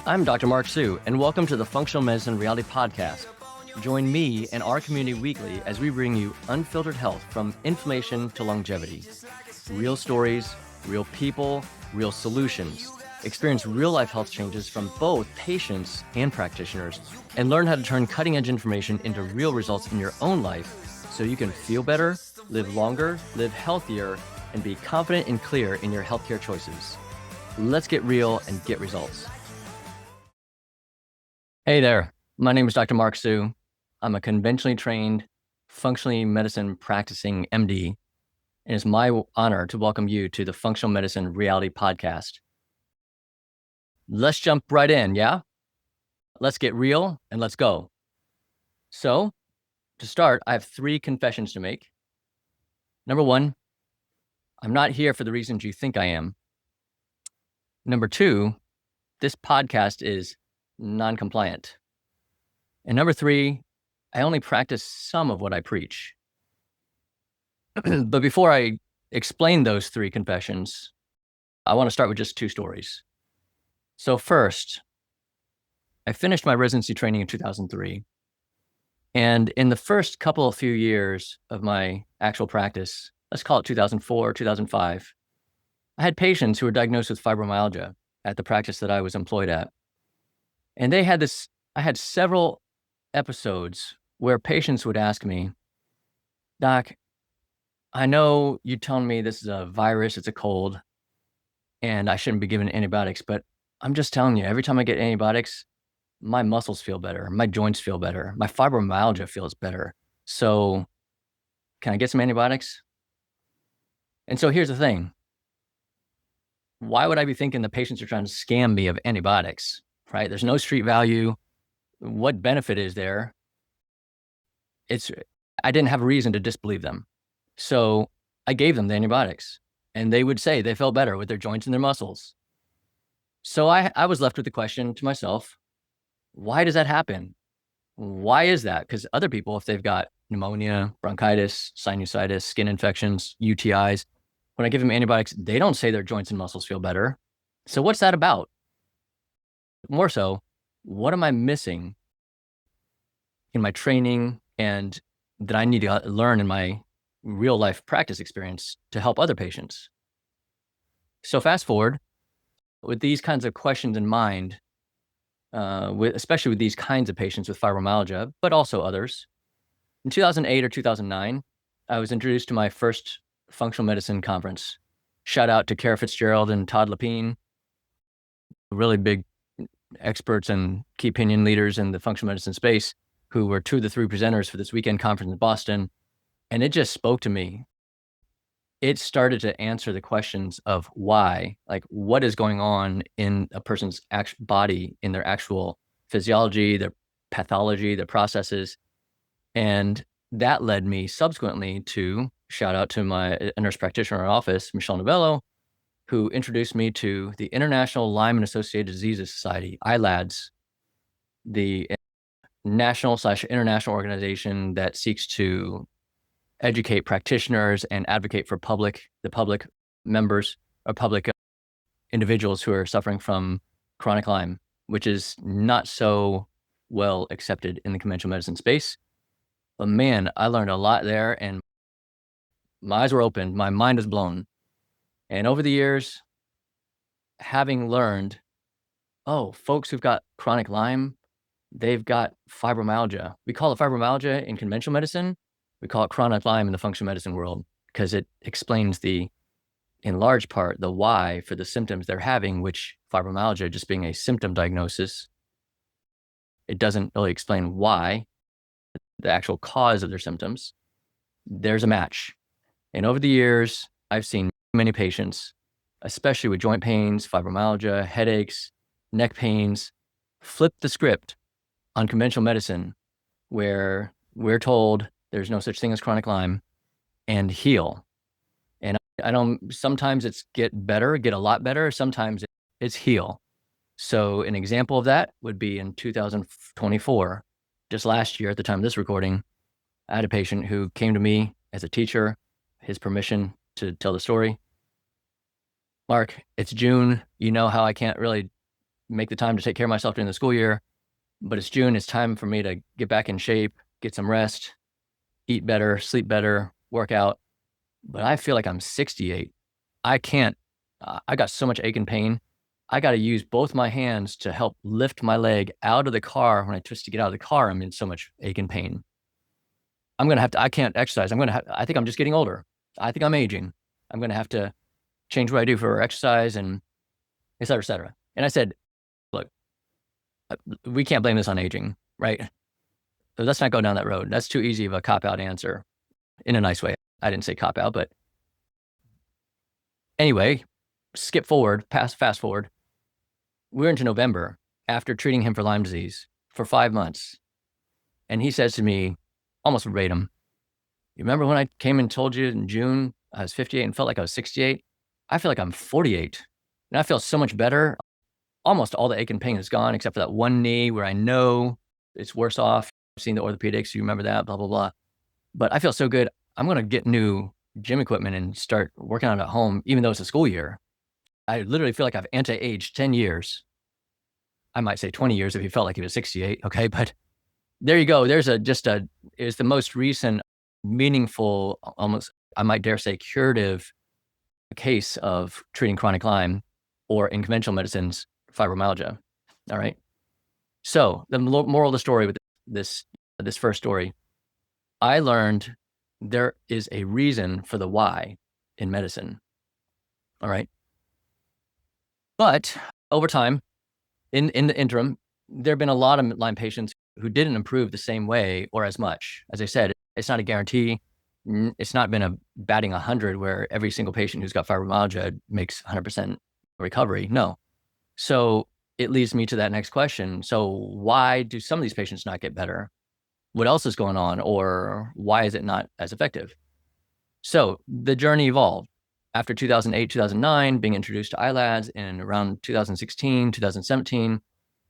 I'm Dr. Mark Sue, and welcome to the Functional Medicine Reality Podcast. Join me and our community weekly as we bring you unfiltered health from inflammation to longevity. Real stories, real people, real solutions. Experience real-life health changes from both patients and practitioners, and learn how to turn cutting-edge information into real results in your own life so you can feel better, live longer, live healthier, and be confident and clear in your healthcare choices. Let's get real and get results. Hey there, my name is Dr. Mark Sue. I'm a conventionally trained, functionally medicine practicing MD, and it's my honor to welcome you to the Functional Medicine Reality Podcast. Let's jump right in, yeah? Let's get real and let's go. So, to start, I have 3 confessions to make. Number 1, I'm not here for the reasons you think I am. Number 2, this podcast is non-compliant. And number 3, I only practice some of what I preach. But before I explain those 3 confessions, I want to start with just 2 stories. So first, I finished my residency training in 2003. And in the first couple of few years of my actual practice, let's call it 2004, 2005, I had patients who were diagnosed with fibromyalgia at the practice that I was employed at. And I had several episodes where patients would ask me, "Doc, I know you telling me this is a virus, it's a cold, and I shouldn't be given antibiotics, but I'm just telling you, every time I get antibiotics, my muscles feel better, my joints feel better, my fibromyalgia feels better. So can I get some antibiotics?" And so here's the thing. Why would I be thinking the patients are trying to scam me of antibiotics, right? There's no street value. What benefit is there? I didn't have a reason to disbelieve them. So I gave them the antibiotics, and they would say they felt better with their joints and their muscles. So I was left with the question to myself, why does that happen? Why is that? Because other people, if they've got pneumonia, bronchitis, sinusitis, skin infections, UTIs, when I give them antibiotics, they don't say their joints and muscles feel better. So what's that about? More so, what am I missing in my training and that I need to learn in my real life practice experience to help other patients? So fast forward, with these kinds of questions in mind, especially with these kinds of patients with fibromyalgia, but also others, in 2008 or 2009, I was introduced to my first functional medicine conference. Shout out to Kara Fitzgerald and Todd Lapine, really big experts and key opinion leaders in the functional medicine space, who were 2 of the 3 presenters for this weekend conference in Boston. And it just spoke to me. It started to answer the questions of why, like what is going on in a person's actual body, in their actual physiology, their pathology, their processes. And that led me subsequently to shout out to a nurse practitioner in our office, Michelle Novello, who introduced me to the International Lyme and Associated Diseases Society, ILADS, the national/international organization that seeks to educate practitioners and advocate for the public members or public individuals who are suffering from chronic Lyme, which is not so well accepted in the conventional medicine space. But man, I learned a lot there, and my eyes were opened, my mind was blown. And over the years, having learned, folks who've got chronic Lyme, they've got fibromyalgia. We call it fibromyalgia in conventional medicine. We call it chronic Lyme in the functional medicine world because it explains in large part, the why for the symptoms they're having, which fibromyalgia just being a symptom diagnosis, it doesn't really explain why, the actual cause of their symptoms. There's a match. And over the years, I've seen many patients, especially with joint pains, fibromyalgia, headaches, neck pains, flip the script on conventional medicine where we're told there's no such thing as chronic Lyme and heal. And I don't, sometimes it's get a lot better. Sometimes it's heal. So an example of that would be in 2024, just last year at the time of this recording, I had a patient who came to me as a teacher, his permission to tell the story. Mark, it's June. You know how I can't really make the time to take care of myself during the school year. But it's June. It's time for me to get back in shape, get some rest, eat better, sleep better, work out. But I feel like I'm 68. I can't, I got so much ache and pain. I got to use both my hands to help lift my leg out of the car. When I twist to get out of the car, I'm in so much ache and pain. I'm going to have to, I can't exercise. I think I'm just getting older. I think I'm aging. I'm going to have to change what I do for exercise and et cetera, et cetera. And I said, look, we can't blame this on aging, right? So let's not go down that road. That's too easy of a cop-out answer in a nice way. I didn't say cop-out, but anyway, fast forward. We're into November after treating him for Lyme disease for 5 months. And he says to me, almost verbatim, you remember when I came and told you in June I was 58 and felt like I was 68? I feel like I'm 48 and I feel so much better. Almost all the ache and pain is gone except for that one knee where I know it's worse off. I've seen the orthopedics. You remember that, blah, blah, blah. But I feel so good. I'm going to get new gym equipment and start working out at home, even though it's a school year. I literally feel like I've anti-aged 10 years. I might say 20 years if he felt like he was 68. Okay. But there you go. There's it's the most recent meaningful, almost, I might dare say, curative case of treating chronic Lyme, or in conventional medicines, fibromyalgia. All right. So the moral of the story with this first story, I learned there is a reason for the why in medicine. All right. But over time, in the interim, there have been a lot of Lyme patients who didn't improve the same way or as much. As I said, it's not a guarantee. It's not been a batting 100 where every single patient who's got fibromyalgia makes 100% recovery. No. So it leads me to that next question. So why do some of these patients not get better? What else is going on? Or why is it not as effective? So the journey evolved. After 2008, 2009, being introduced to ILADs, and around 2016, 2017,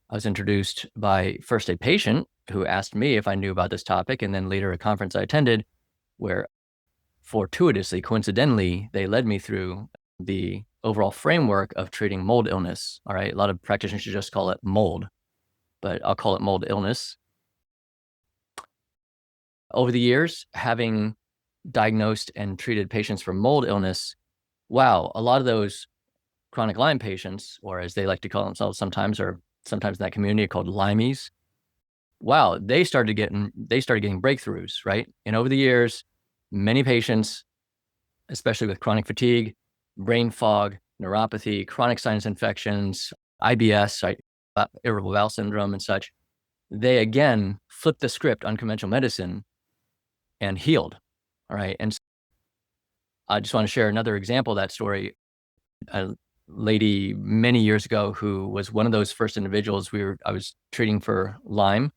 I was introduced by first a patient who asked me if I knew about this topic, and then later a conference I attended where fortuitously, coincidentally, they led me through the overall framework of treating mold illness. All right. A lot of practitioners should just call it mold, but I'll call it mold illness. Over the years, having diagnosed and treated patients for mold illness, wow, a lot of those chronic Lyme patients, or as they like to call themselves sometimes, or sometimes in that community called Lymies, wow, they started getting breakthroughs, right? And over the years, many patients, especially with chronic fatigue, brain fog, neuropathy, chronic sinus infections, IBS, right, irritable bowel syndrome and such, they again flipped the script on conventional medicine and healed. All right. And so I just want to share another example of that story. A lady many years ago who was one of those first individuals I was treating for Lyme,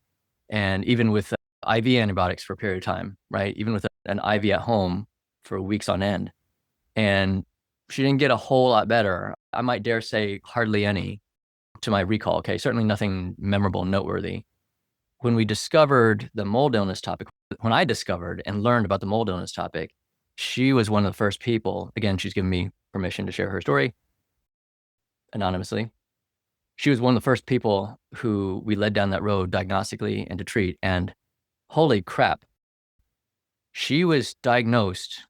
and even with IV antibiotics for a period of time, right? Even with an IV at home for weeks on end. And she didn't get a whole lot better. I might dare say hardly any to my recall. Okay. Certainly nothing memorable, noteworthy. When we discovered the mold illness topic, when I discovered and learned about the mold illness topic, she was one of the first people. Again, she's given me permission to share her story anonymously. She was one of the first people who we led down that road diagnostically and to treat. And holy crap, she was diagnosed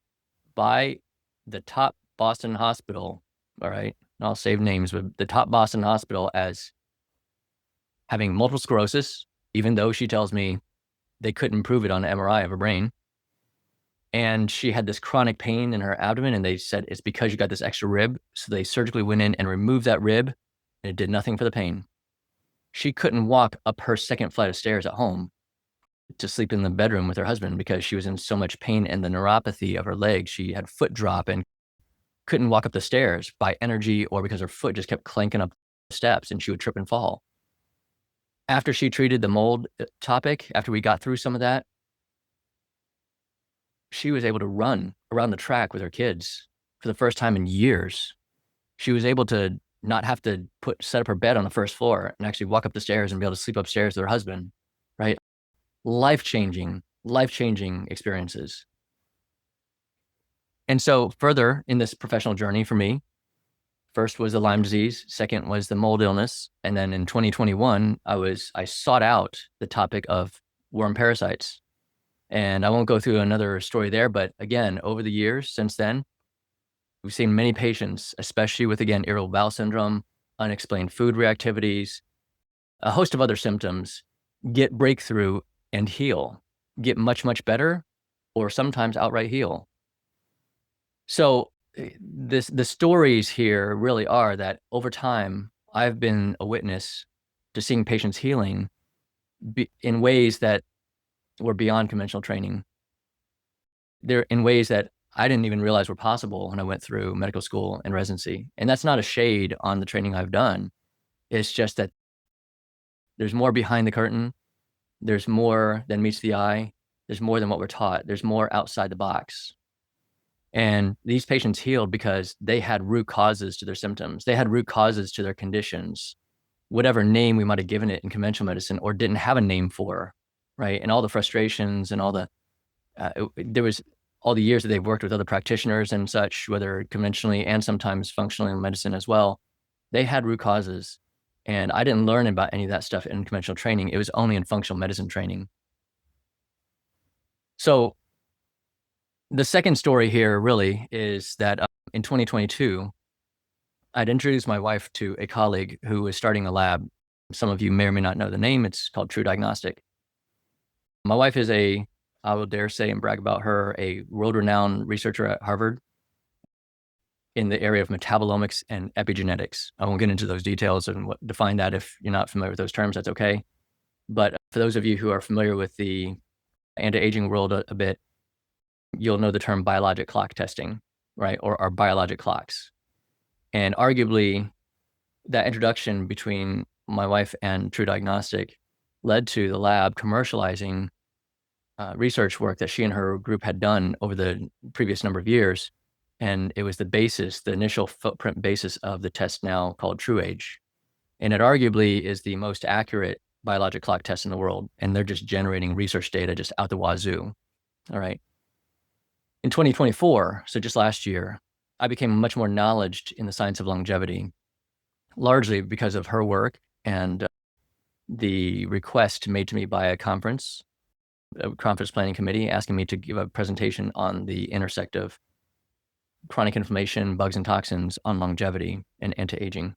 by the top Boston hospital. All right. And I'll save names, but the top Boston hospital as having multiple sclerosis, even though she tells me they couldn't prove it on an MRI of her brain. And she had this chronic pain in her abdomen, and they said, it's because you got this extra rib. So they surgically went in and removed that rib, and it did nothing for the pain. She couldn't walk up her second flight of stairs at home to sleep in the bedroom with her husband because she was in so much pain and the neuropathy of her leg. She had foot drop and couldn't walk up the stairs by energy or because her foot just kept clanking up steps and she would trip and fall. After she treated the mold topic, after we got through some of that, she was able to run around the track with her kids for the first time in years. She was able to not have to set up her bed on the first floor and actually walk up the stairs and be able to sleep upstairs with her husband, right? Life-changing experiences. And so further in this professional journey for me, First was the Lyme disease. Second was the mold illness. And then in 2021, I sought out the topic of worm parasites. And I won't go through another story there, but again, over the years since then, we've seen many patients, especially with, again, irritable bowel syndrome, unexplained food reactivities, a host of other symptoms, get breakthrough and heal, get much, much better, or sometimes outright heal. So the stories here really are that over time, I've been a witness to seeing patients healing in ways that were beyond conventional training. They're in ways that I didn't even realize were possible when I went through medical school and residency. And that's not a shade on the training I've done. It's just that there's more behind the curtain. There's more than meets the eye. There's more than what we're taught. There's more outside the box. And these patients healed because they had root causes to their symptoms. They had root causes to their conditions, whatever name we might have given it in conventional medicine or didn't have a name for, right? And all the frustrations and all the, there was all the years that they've worked with other practitioners and such, whether conventionally and sometimes functionally in medicine as well, they had root causes. And I didn't learn about any of that stuff in conventional training. It was only in functional medicine training. So the second story here really is that in 2022, I'd introduced my wife to a colleague who was starting a lab. Some of you may or may not know the name. It's called True Diagnostic. My wife is I will dare say and brag about her, a world-renowned researcher at Harvard in the area of metabolomics and epigenetics. I won't get into those details and define that. If you're not familiar with those terms, that's okay. But for those of you who are familiar with the anti-aging world a bit, you'll know the term biologic clock testing, right? Or biologic clocks. And arguably, that introduction between my wife and True Diagnostic led to the lab commercializing research work that she and her group had done over the previous number of years. And it was the basis, the initial footprint basis of the test now called TrueAge. And it arguably is the most accurate biologic clock test in the world. And they're just generating research data just out the wazoo. All right. In 2024, so just last year, I became much more knowledgeable in the science of longevity, largely because of her work and the request made to me by a conference planning committee asking me to give a presentation on the intersect of chronic inflammation, bugs and toxins on longevity and anti-aging.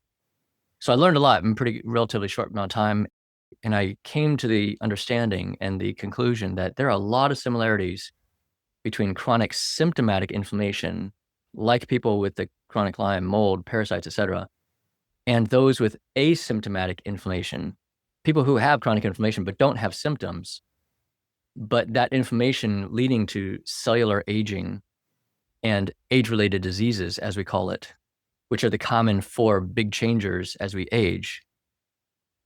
So I learned a lot in pretty relatively short amount of time. And I came to the understanding and the conclusion that there are a lot of similarities between chronic symptomatic inflammation, like people with the chronic Lyme, mold, parasites, et cetera, and those with asymptomatic inflammation, people who have chronic inflammation but don't have symptoms, but that inflammation leading to cellular aging and age-related diseases, as we call it, which are the common four big changers as we age: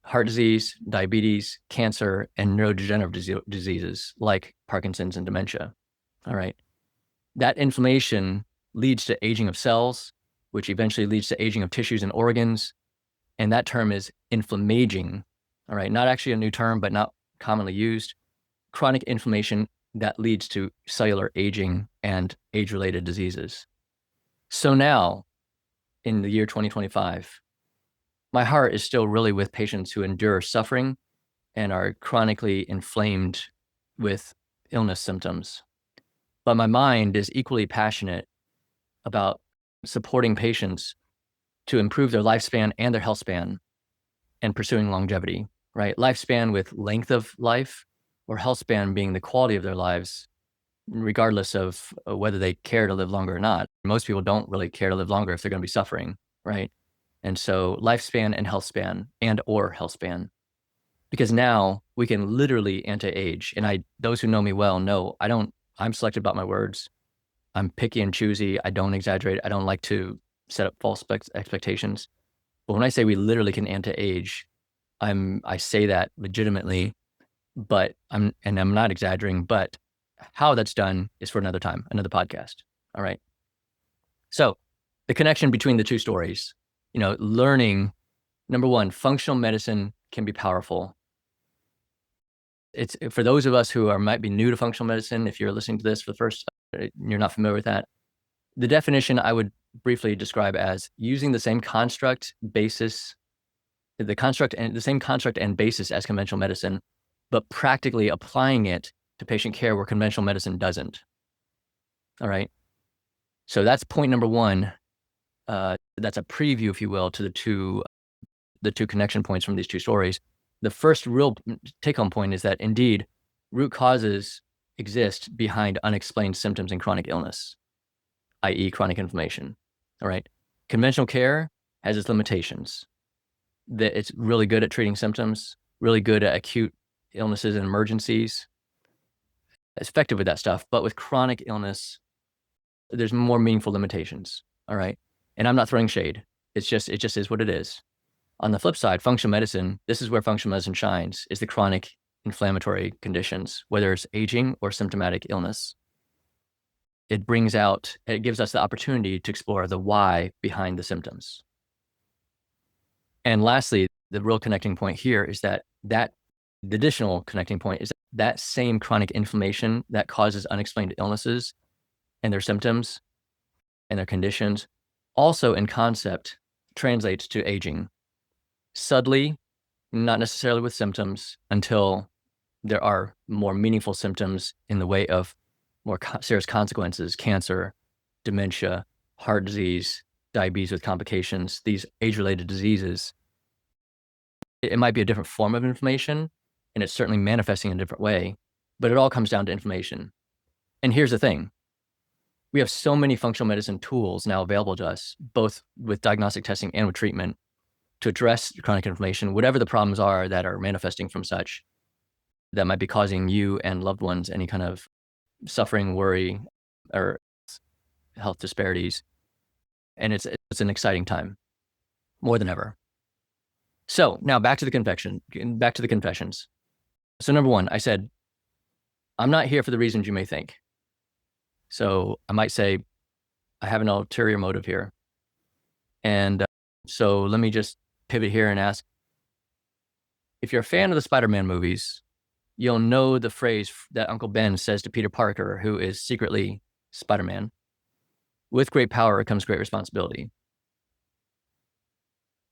heart disease, diabetes, cancer, and neurodegenerative diseases like Parkinson's and dementia. All right. That inflammation leads to aging of cells, which eventually leads to aging of tissues and organs. And that term is inflammaging. All right. Not actually a new term, but not commonly used. Chronic inflammation that leads to cellular aging and age-related diseases. So now, in the year 2025, my heart is still really with patients who endure suffering and are chronically inflamed with illness symptoms. But my mind is equally passionate about supporting patients to improve their lifespan and their health span and pursuing longevity, right? Lifespan with length of life, or health span being the quality of their lives, regardless of whether they care to live longer or not. Most people don't really care to live longer if they're going to be suffering, right? And so lifespan and health span or health span, because now we can literally anti-age. And those who know me well know I'm selective about my words. I'm picky and choosy. I don't exaggerate. I don't like to set up false expectations. But when I say we literally can anti-age, I say that legitimately, but I'm not exaggerating, but how that's done is for another time, another podcast. All right. So the connection between the two stories, learning, number one, functional medicine can be powerful. It's for those of us who might be new to functional medicine. If you're listening to this for the first time, you're not familiar with that. The definition I would briefly describe as using the same construct and basis as conventional medicine, but practically applying it to patient care where conventional medicine doesn't. All right. So that's point number one. That's a preview, if you will, to the two connection points from these two stories. The first real take-home point is that indeed, root causes exist behind unexplained symptoms in chronic illness, i.e. chronic inflammation. All right. Conventional care has its limitations. That it's really good at treating symptoms, really good at acute illnesses and emergencies. It's effective with that stuff. But with chronic illness, there's more meaningful limitations. All right. And I'm not throwing shade. It just is what it is. On the flip side, functional medicine, this is where functional medicine shines, is the chronic inflammatory conditions, whether it's aging or symptomatic illness. It gives us the opportunity to explore the why behind the symptoms. And lastly, the real connecting point here is that the additional connecting point is that same chronic inflammation that causes unexplained illnesses and their symptoms and their conditions also in concept translates to aging. Subtly, not necessarily with symptoms, until there are more meaningful symptoms in the way of more serious consequences, cancer, dementia, heart disease, diabetes with complications, these age-related diseases. It might be a different form of inflammation, and it's certainly manifesting in a different way, but it all comes down to inflammation. And here's the thing. We have so many functional medicine tools now available to us, both with diagnostic testing and with treatment, to address chronic inflammation, whatever the problems are that are manifesting from such, that might be causing you and loved ones any kind of suffering, worry, or health disparities. And it's an exciting time, more than ever. So now back to the confessions. So number one, I said, I'm not here for the reasons you may think. So I might say, I have an ulterior motive here. And so let me just pivot here and ask, if you're a fan of the Spider-Man movies, you'll know the phrase that Uncle Ben says to Peter Parker, who is secretly Spider-Man. With great power comes great responsibility.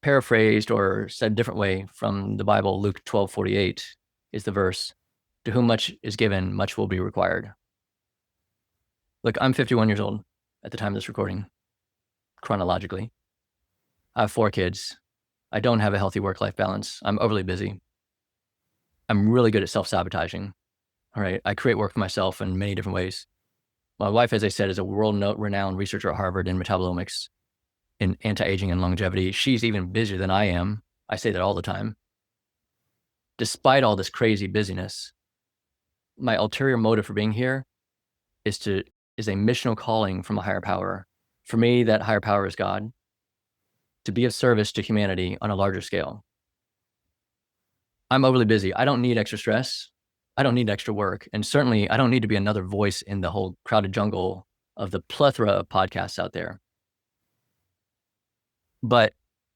Paraphrased or said a different way from the Bible, Luke 12:48 is the verse, to whom much is given, much will be required. Look, I'm 51 years old at the time of this recording, chronologically. I have 4 kids. I don't have a healthy work-life balance. I'm overly busy. I'm really good at self-sabotaging. All right. I create work for myself in many different ways. My wife, as I said, is a world-renowned researcher at Harvard in metabolomics, in anti-aging and longevity. She's even busier than I am. I say that all the time. Despite all this crazy busyness, my ulterior motive for being here is a missional calling from a higher power. For me, that higher power is God, to be of service to humanity on a larger scale. I'm overly busy. I don't need extra stress. I don't need extra work. And certainly I don't need to be another voice in the whole crowded jungle of the plethora of podcasts out there. But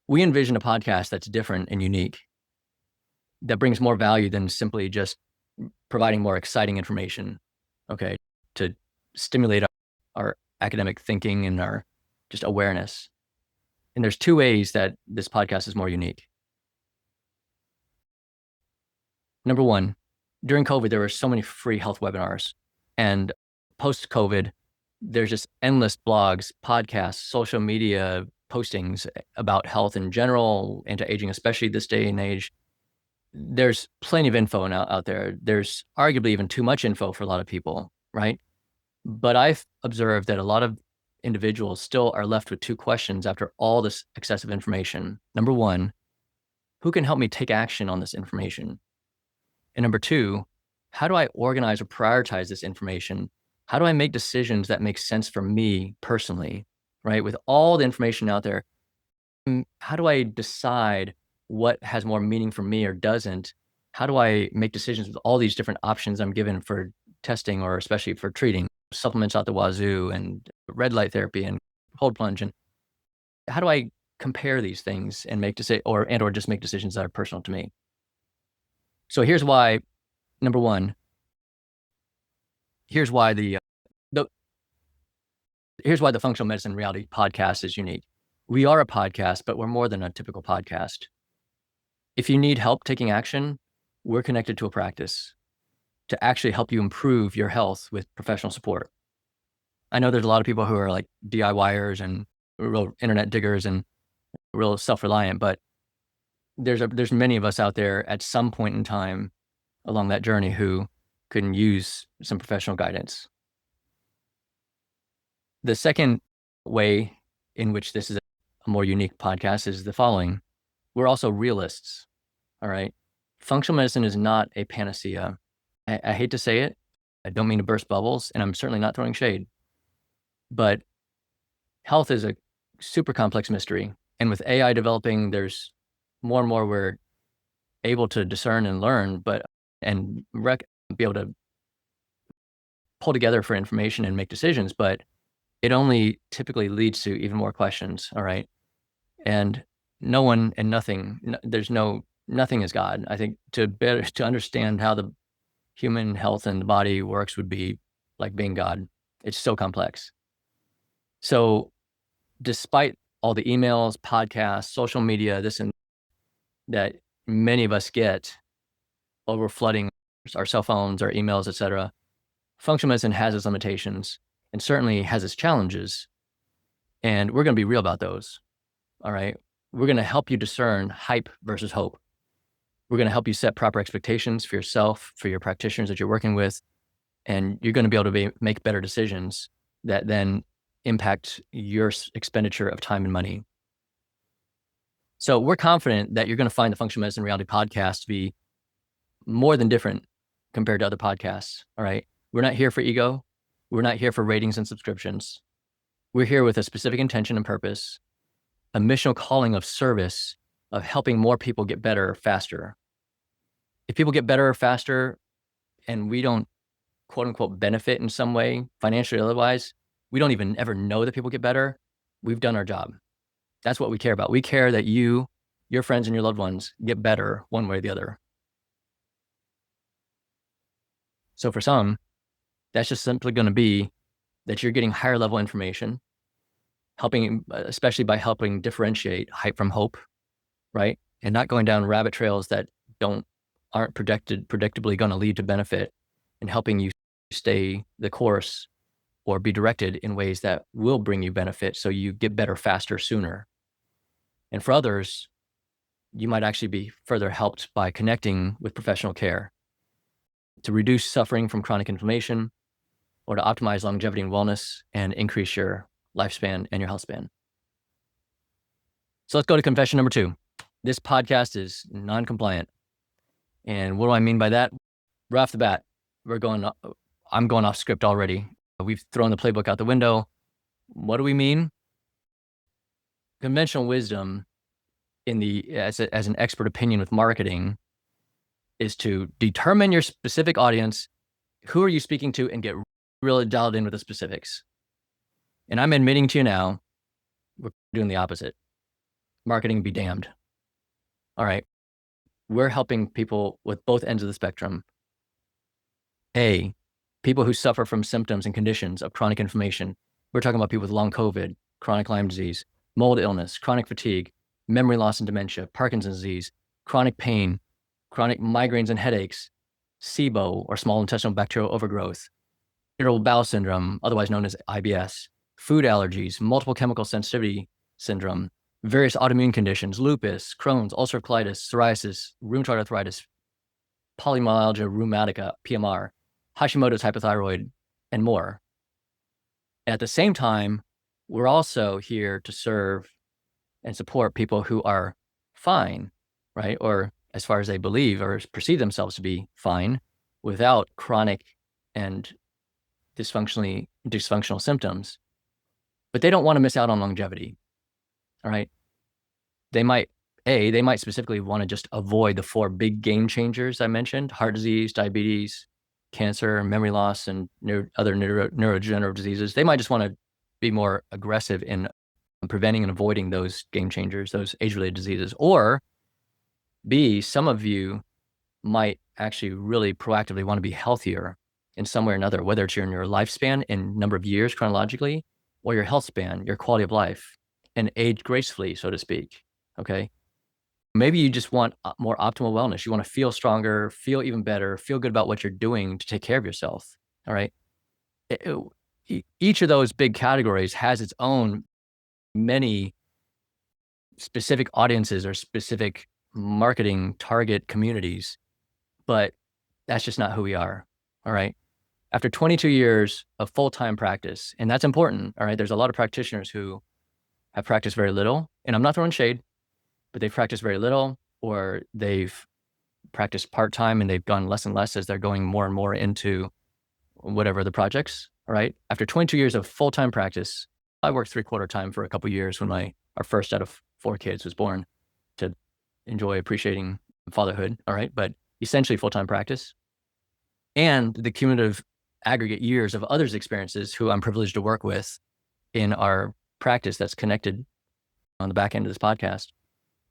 we envision a podcast that's different and unique, that brings more value than simply just providing more exciting information, okay, to stimulate our academic thinking and our just awareness. And there's 2 ways that this podcast is more unique. Number one, during COVID, there were so many free health webinars, and post-COVID, there's just endless blogs, podcasts, social media postings about health in general, anti-aging, especially this day and age. There's plenty of info out there. There's arguably even too much info for a lot of people, right? But I've observed that a lot of individuals still are left with 2 questions after all this excessive information. Number one, who can help me take action on this information? And number 2, how do I organize or prioritize this information? How do I make decisions that make sense for me personally, right? With all the information out there, how do I decide what has more meaning for me or doesn't? How do I make decisions with all these different options I'm given for testing, or especially for treating, supplements out the wazoo and red light therapy and cold plunge? And how do I compare these things and make or just make decisions that are personal to me? So here's why. Number one, here's why the here's why the Functional Medicine Reality podcast is unique. We are a podcast, but we're more than a typical podcast. If you need help taking action, we're connected to a practice to actually help you improve your health with professional support. I know there's a lot of people who are like DIYers and real internet diggers and real self-reliant, but there's many of us out there at some point in time along that journey who can use some professional guidance. The second way in which this is a more unique podcast is the following. We're also realists, all right? Functional medicine is not a panacea. I hate to say it. I don't mean to burst bubbles, and I'm certainly not throwing shade. But health is a super complex mystery. And with AI developing, there's more and more we're able to discern and learn, and be able to pull together for information and make decisions, but it only typically leads to even more questions, all right? And no one and nothing, nothing is God. I think to understand how the human health and the body works would be like being God. It's so complex. So despite all the emails, podcasts, social media, this and that many of us get over flooding our cell phones, our emails, et cetera, functional medicine has its limitations and certainly has its challenges. And we're going to be real about those. All right. We're going to help you discern hype versus hope. We're going to help you set proper expectations for yourself, for your practitioners that you're working with, and you're going to be able to make better decisions that then impact your expenditure of time and money. So we're confident that you're going to find the Functional Medicine Reality podcast to be more than different compared to other podcasts. All right. We're not here for ego. We're not here for ratings and subscriptions. We're here with a specific intention and purpose, a missional calling of service, of helping more people get better faster. If people get better faster and we don't quote unquote benefit in some way, financially or otherwise, we don't even ever know that people get better, we've done our job. That's what we care about. We care that you, your friends, and your loved ones get better one way or the other. So for some, that's just simply going to be that you're getting higher level information, especially by helping differentiate hype from hope, right? And not going down rabbit trails that aren't predictably going to lead to benefit, and helping you stay the course or be directed in ways that will bring you benefit so you get better faster sooner. And for others, you might actually be further helped by connecting with professional care to reduce suffering from chronic inflammation or to optimize longevity and wellness and increase your lifespan and your health span. So let's go to confession number 2. This podcast is non-compliant. And what do I mean by that? Right off the bat, I'm going off script already. We've thrown the playbook out the window. What do we mean? Conventional wisdom as an expert opinion with marketing is to determine your specific audience, who are you speaking to, and get really dialed in with the specifics. And I'm admitting to you now, we're doing the opposite. Marketing be damned. All right. We're helping people with both ends of the spectrum. People who suffer from symptoms and conditions of chronic inflammation. We're talking about people with long COVID, chronic Lyme disease, mold illness, chronic fatigue, memory loss and dementia, Parkinson's disease, chronic pain, chronic migraines and headaches, SIBO or small intestinal bacterial overgrowth, irritable bowel syndrome, otherwise known as IBS, food allergies, multiple chemical sensitivity syndrome, various autoimmune conditions, lupus, Crohn's, ulcerative colitis, psoriasis, rheumatoid arthritis, polymyalgia rheumatica, PMR, Hashimoto's hypothyroid, and more. At the same time, we're also here to serve and support people who are fine, right? Or as far as they believe or perceive themselves to be fine without chronic and dysfunctional symptoms, but they don't want to miss out on longevity. All right. They might specifically want to just avoid the 4 big game changers I mentioned: heart disease, diabetes, cancer, memory loss, and other neurodegenerative diseases. They might just want to be more aggressive in preventing and avoiding those game changers, those age-related diseases. Or B, some of you might actually really proactively want to be healthier in some way or another, whether it's in your lifespan in number of years chronologically, or your health span, your quality of life, and age gracefully, so to speak. Okay. Maybe you just want more optimal wellness. You want to feel stronger, feel even better, feel good about what you're doing to take care of yourself. All right. Each of those big categories has its own many specific audiences or specific marketing target communities, but that's just not who we are. All right. After 22 years of full-time practice, and that's important. All right. There's a lot of practitioners who have practiced very little, and I'm not throwing shade, but they've practiced very little, or they've practiced part-time and they've gone less and less as they're going more and more into whatever the projects. All right. After 22 years of full-time practice, I worked 3/4 time for a couple of years when our first out of 4 kids was born, to enjoy appreciating fatherhood. All right. But essentially full-time practice, and the cumulative aggregate years of others' experiences who I'm privileged to work with in our practice that's connected on the back end of this podcast.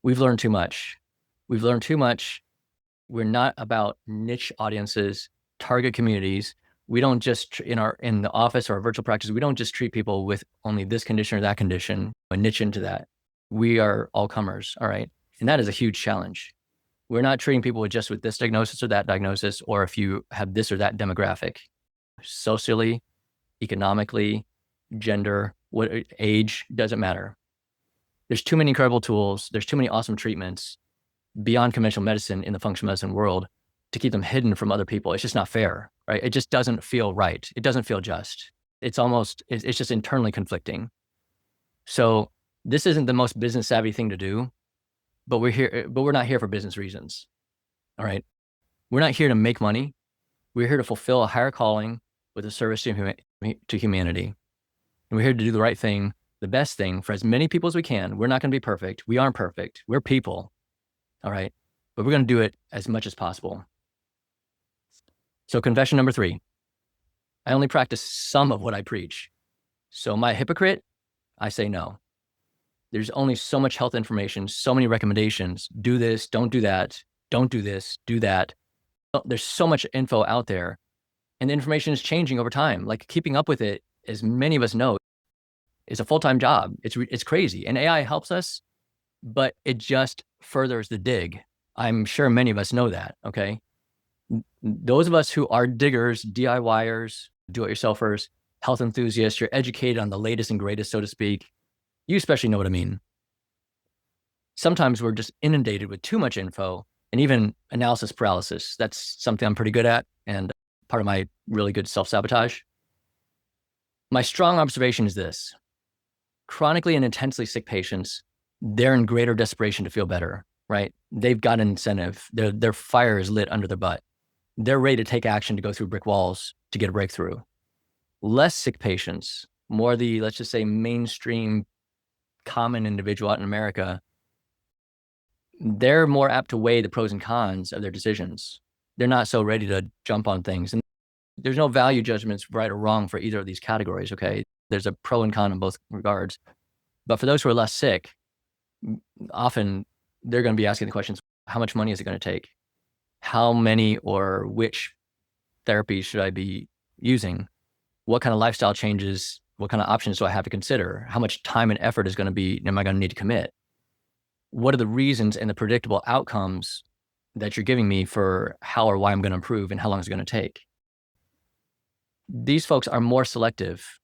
We've learned too much. We've learned too much. We're not about niche audiences, target communities. We don't just, in the office or our virtual practice, we don't just treat people with only this condition or that condition and niche into that. We are all comers. All right. And that is a huge challenge. We're not treating people with this diagnosis or that diagnosis, or if you have this or that demographic, socially, economically, gender, what age, doesn't matter. There's too many incredible tools. There's too many awesome treatments beyond conventional medicine in the functional medicine world to keep them hidden from other people. It's just not fair, right? It just doesn't feel right. It doesn't feel just. It's just internally conflicting. So this isn't the most business savvy thing to do, but we're not here for business reasons. All right. We're not here to make money. We're here to fulfill a higher calling with a service to humanity. And we're here to do the right thing, the best thing for as many people as we can. We're not going to be perfect. We aren't perfect. We're people. All right. But we're going to do it as much as possible. So confession number 3, I only practice some of what I preach. So am I a hypocrite? I say no. There's only so much health information, so many recommendations. Do this, don't do that. Don't do this, do that. There's so much info out there, and the information is changing over time. Like, keeping up with it, as many of us know, is a full-time job. It's crazy. And AI helps us, but it just furthers the dig. I'm sure many of us know that. Okay. Those of us who are diggers, DIYers, do-it-yourselfers, health enthusiasts, you're educated on the latest and greatest, so to speak. You especially know what I mean. Sometimes we're just inundated with too much info and even analysis paralysis. That's something I'm pretty good at, and part of my really good self-sabotage. My strong observation is this: chronically and intensely sick patients, they're in greater desperation to feel better, right? They've got an incentive. Their fire is lit under their butt. They're ready to take action to go through brick walls to get a breakthrough. Less sick patients, more the, let's just say, mainstream common individual out in America, they're more apt to weigh the pros and cons of their decisions. They're not so ready to jump on things. And there's no value judgments right or wrong for either of these categories, okay? There's a pro and con in both regards. But for those who are less sick, often they're going to be asking the questions: how much money is it going to take? How many or which therapies should I be using? What kind of lifestyle changes, what kind of options do I have to consider? How much time and effort am I going to need to commit? What are the reasons and the predictable outcomes that you're giving me for how or why I'm going to improve, and how long is it going to take? These folks are more selective.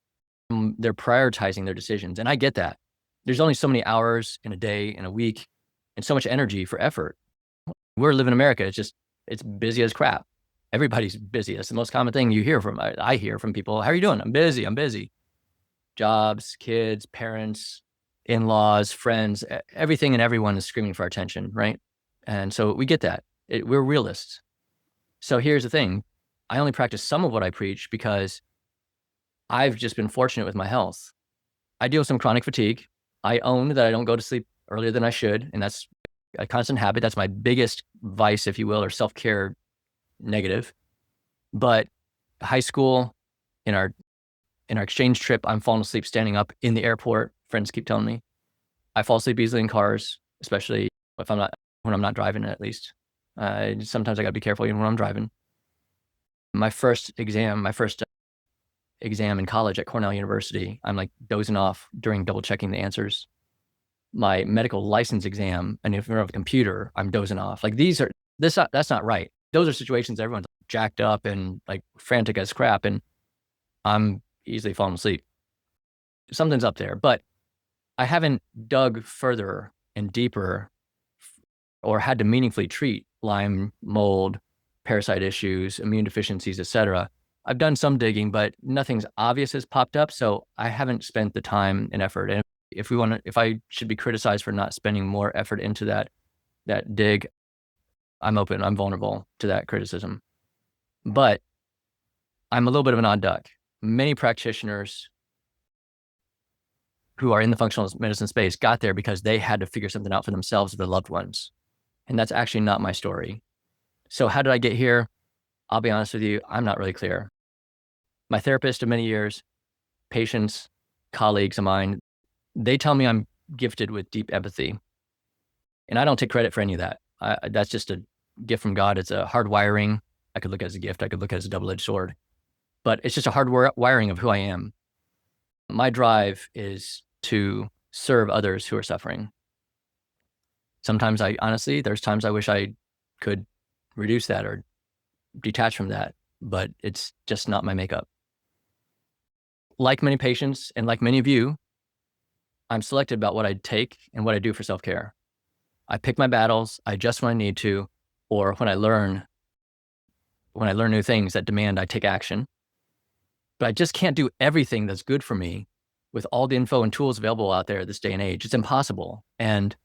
They're prioritizing their decisions. And I get that. There's only so many hours in a day, in a week, and so much energy for effort. We're living in America. It's busy as crap. Everybody's busy. That's the most common thing you hear from. I hear from people: how are you doing? I'm busy. Jobs, kids, parents, in-laws, friends, everything and everyone is screaming for our attention, right? And so we get that. We're realists. So here's the thing: I only practice some of what I preach because I've just been fortunate with my health. I deal with some chronic fatigue. I own that I don't go to sleep earlier than I should, and that's a constant habit. That's my biggest vice, if you will, or self-care negative. But high school, in our exchange trip, I'm falling asleep standing up in the airport. Friends keep telling me I fall asleep easily in cars, especially when I'm not driving, at least. Sometimes I got to be careful even when I'm driving. My first exam in college at Cornell University, I'm like dozing off during double checking the answers. My medical license exam, and if you're on a computer, I'm dozing off. Like that's not right. Those are situations everyone's jacked up and like frantic as crap, and I'm easily falling asleep. Something's up there, but I haven't dug further and deeper or had to meaningfully treat Lyme, mold, parasite issues, immune deficiencies, etc. I've done some digging, but nothing's obvious has popped up. So I haven't spent the time and effort. And if I should be criticized for not spending more effort into that dig, I'm open, I'm vulnerable to that criticism. But I'm a little bit of an odd duck. Many practitioners who are in the functional medicine space got there because they had to figure something out for themselves or their loved ones. And that's actually not my story. So how did I get here? I'll be honest with you, I'm not really clear. My therapist of many years, patients, colleagues of mine, they tell me I'm gifted with deep empathy. And I don't take credit for any of that. That's just a gift from God. It's a hard wiring. I could look at it as a gift. I could look at it as a double-edged sword. But it's just a hard wiring of who I am. My drive is to serve others who are suffering. Sometimes there's times I wish I could reduce that or detach from that, but it's just not my makeup. Like many patients and like many of you, I'm selective about what I take and what I do for self-care. I pick my battles, I adjust when I need to, or when I learn new things that demand I take action. But I just can't do everything that's good for me with all the info and tools available out there this day and age. It's impossible. And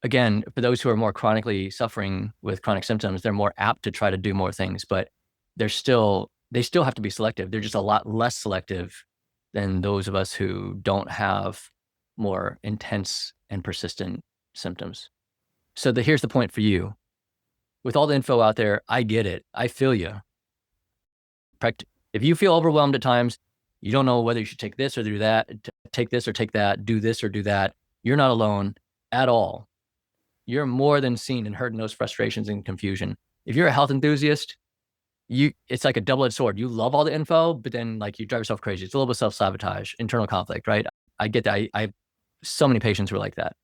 again, for those who are more chronically suffering with chronic symptoms, they're more apt to try to do more things, but they still have to be selective. They're just a lot less selective than those of us who don't have more intense and persistent symptoms. So here's the point for you. With all the info out there, I get it. I feel you. If you feel overwhelmed at times, you don't know whether you should take this or do that, take this or take that, do this or do that. You're not alone at all. You're more than seen and heard in those frustrations and confusion. If you're a health enthusiast, it's like a double-edged sword. You love all the info, but then like you drive yourself crazy. It's a little bit of self-sabotage, internal conflict, right? I get that. I have so many patients who are like that.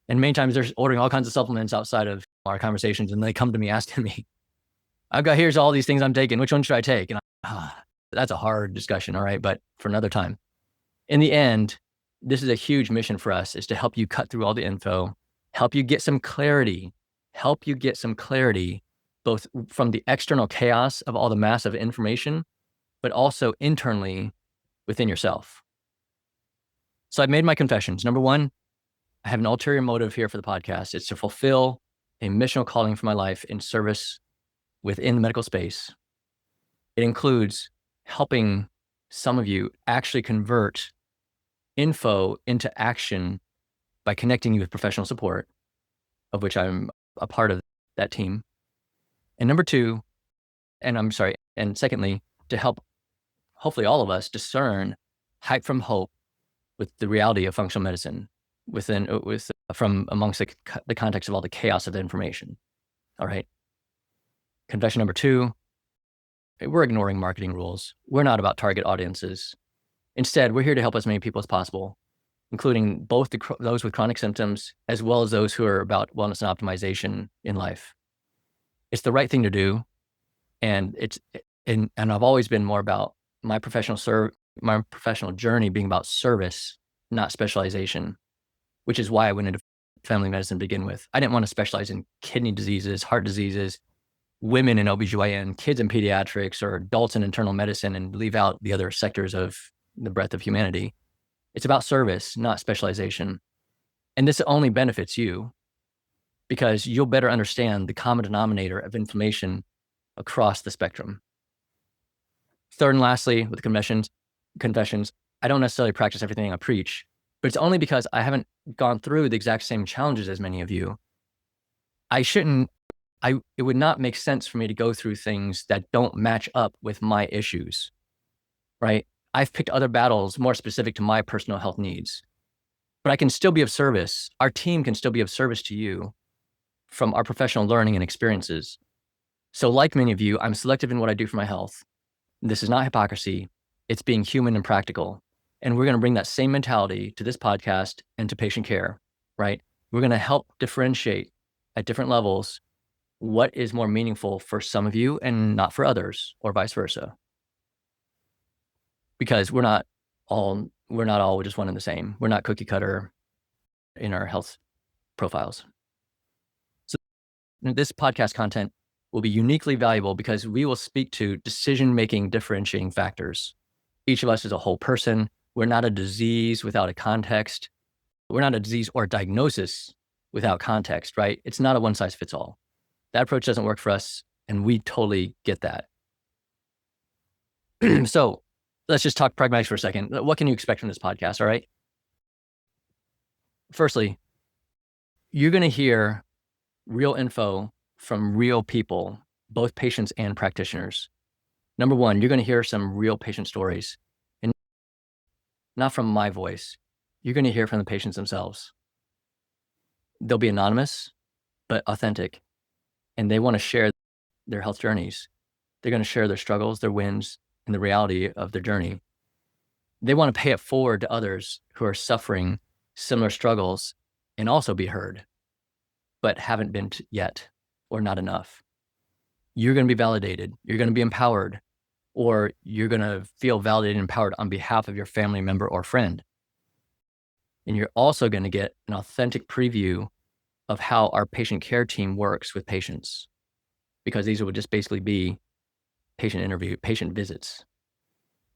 And many times they're ordering all kinds of supplements outside of our conversations, and they come to me asking me, here's all these things I'm taking. Which one should I take? And that's a hard discussion, all right? But for another time. In the end, this is a huge mission for us, is to help you cut through all the info, help you get some clarity, both from the external chaos of all the massive information, but also internally within yourself. So I've made my confessions. Number one, I have an ulterior motive here for the podcast. It's to fulfill a missional calling for my life in service within the medical space. It includes helping some of you actually convert info into action by connecting you with professional support, of which I'm a part of that team. And secondly, to help hopefully all of us discern hype from hope with the reality of functional medicine from amongst the context of all the chaos of the information. All right. Confession number two, we're ignoring marketing rules. We're not about target audiences. Instead, we're here to help as many people as possible, including both those with chronic symptoms, as well as those who are about wellness and optimization in life. It's the right thing to do. And I've always been more about my professional journey being about service, not specialization, which is why I went into family medicine to begin with. I didn't want to specialize in kidney diseases, heart diseases, women in OBGYN, kids in pediatrics, or adults in internal medicine, and leave out the other sectors of the breadth of humanity. It's about service, not specialization. And this only benefits you because you'll better understand the common denominator of inflammation across the spectrum. Third and lastly, with confessions, I don't necessarily practice everything I preach, but it's only because I haven't gone through the exact same challenges as many of you. It would not make sense for me to go through things that don't match up with my issues, right? I've picked other battles more specific to my personal health needs, but I can still be of service. Our team can still be of service to you from our professional learning and experiences. So like many of you, I'm selective in what I do for my health. This is not hypocrisy. It's being human and practical. And we're going to bring that same mentality to this podcast and to patient care, right? We're going to help differentiate at different levels what is more meaningful for some of you and not for others, or vice versa. Because we're not all just one and the same. We're not cookie cutter in our health profiles. So this podcast content will be uniquely valuable because we will speak to decision-making differentiating factors. Each of us is a whole person. We're not a disease without a context. We're not a disease or a diagnosis without context, right? It's not a one size fits all. That approach doesn't work for us, and we totally get that. So let's just talk pragmatics for a second. What can you expect from this podcast, all right? Firstly, you're going to hear real info from real people, both patients and practitioners. Number one, you're going to hear some real patient stories, and not from my voice. You're going to hear from the patients themselves. They'll be anonymous, but authentic, and they want to share their health journeys. They're going to share their struggles, their wins, and the reality of their journey. They want to pay it forward to others who are suffering similar struggles and also be heard, but haven't been yet, or not enough. You're going to be validated. You're going to be empowered, or you're going to feel validated and empowered on behalf of your family member or friend. And you're also going to get an authentic preview of how our patient care team works with patients, because these would just basically be patient visits.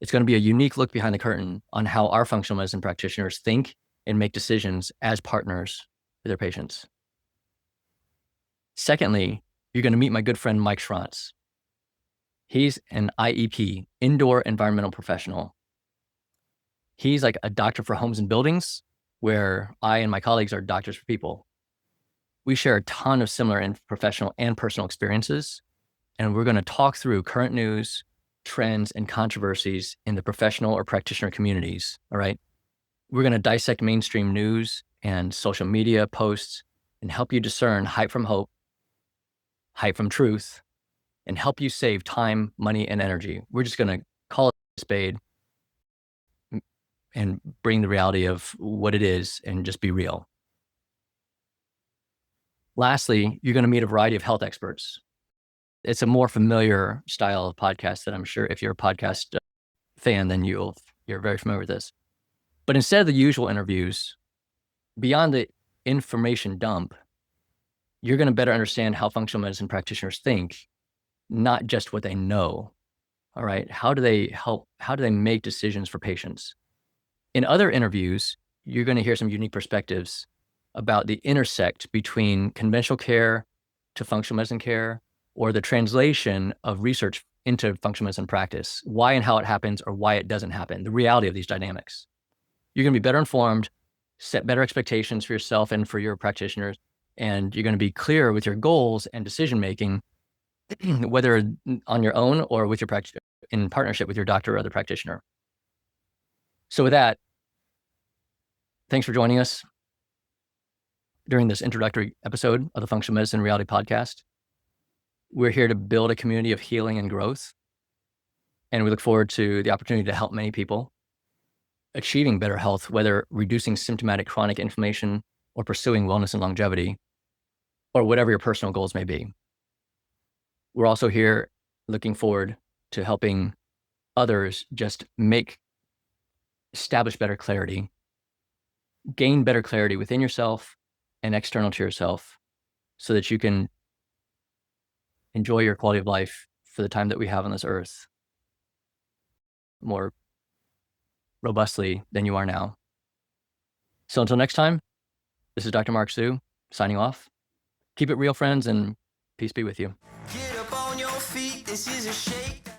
It's going to be a unique look behind the curtain on how our functional medicine practitioners think and make decisions as partners with their patients. Secondly, you're going to meet my good friend, Mike Schranz. He's an IEP, indoor environmental professional. He's like a doctor for homes and buildings, where I and my colleagues are doctors for people. We share a ton of similar and professional and personal experiences, and we're going to talk through current news, trends, and controversies in the professional or practitioner communities, all right? We're going to dissect mainstream news and social media posts and help you discern hype from hope, hype from truth, and help you save time, money, and energy. We're just going to call it a spade and bring the reality of what it is and just be real. Lastly, you're going to meet a variety of health experts. It's a more familiar style of podcast that I'm sure if you're a podcast fan, then you're very familiar with this. But instead of the usual interviews, beyond the information dump, you're going to better understand how functional medicine practitioners think, not just what they know. All right. How do they help? How do they make decisions for patients? In other interviews, you're going to hear some unique perspectives about the intersect between conventional care to functional medicine care, or the translation of research into functional medicine practice, why and how it happens or why it doesn't happen, the reality of these dynamics. You're going to be better informed, set better expectations for yourself and for your practitioners, and you're going to be clear with your goals and decision-making, whether on your own or with your in partnership with your doctor or other practitioner. So with that, thanks for joining us during this introductory episode of the Functional Medicine Reality Podcast. We're here to build a community of healing and growth, and we look forward to the opportunity to help many people achieving better health, whether reducing symptomatic chronic inflammation or pursuing wellness and longevity, or whatever your personal goals may be. We're also here looking forward to helping others just establish better clarity, gain better clarity within yourself and external to yourself, so that you can enjoy your quality of life for the time that we have on this earth more robustly than you are now. So until next time, this is Dr. Mark Sue signing off. Keep it real, friends, and peace be with you. Get up on your feet. This is a shake.